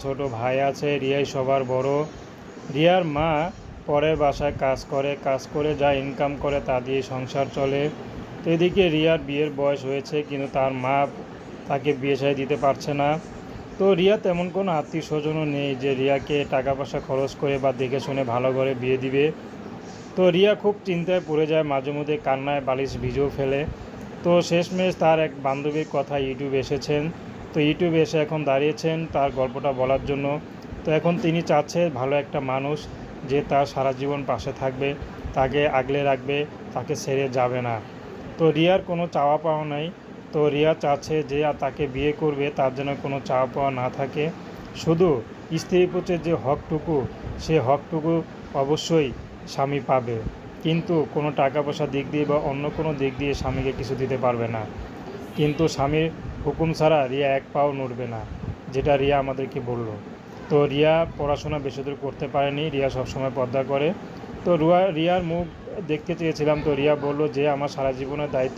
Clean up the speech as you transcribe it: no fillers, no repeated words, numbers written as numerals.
ছোট ভাই আছে, রিয়াই সবার বড়। রিয়ার মা পরের বাসায় কাজ করে যা ইনকাম করে তা দিয়ে সংসার চলে। তো এদিকে রিয়ার বিয়ের বয়স হয়েছে, কিন্তু তার মা তাকে বিয়ে শাদী দিতে পারছে না। তো রিয়া তেমন কোনো আত্মীয় স্বজনও নেই যে রিয়াকে টাকা পয়সা খরচ করে বা দেখে শুনে ভালো করে বিয়ে দিবে। তো রিয়া খুব চিন্তায় পড়ে যায়, মাঝে মধ্যে কান্নায় বালিশ ভিজেও ফেলে। তো শেষমেশ তার এক বান্ধবীর কথা ইউটিউবে এসেছেন। তো ইউটিউবে এসে এখন দাঁড়িয়েছেন তার গল্পটা বলার জন্য। তো এখন তিনি চাচ্ছে ভালো একটা মানুষ যে তার সারা জীবন পাশে থাকবে, তাকে আগলে রাখবে, তাকে ছেড়ে যাবে না। তো রিয়ার কোনো চাওয়া পাওয়া নাই। তো রিয়া চাচ্ছে যে তাকে বিয়ে করবে তার জন্য কোনো চাওয়া পাওয়া না থাকে, শুধু স্ত্রী পুত্রের যে হকটুকু, সে হকটুকু অবশ্যই স্বামী পাবে। কিন্তু কোনো টাকা পয়সা দিক দিয়ে বা অন্য কোনো দিক দিয়ে স্বামীকে কিছু দিতে পারবে না। কিন্তু স্বামীর হুকুম ছাড়া রিয়া এক পাও নড়বে না, যেটা রিয়া আমাদেরকে বলল। তো রিয়া পড়াশোনা বেশি দূর করতে পারেনি, রিয়া সবসময় পর্দা করে। তো রিয়ার মুখ দেখতে চেয়েছিলাম, তো রিয়া বলল যে আমার সারা জীবনের দায়িত্ব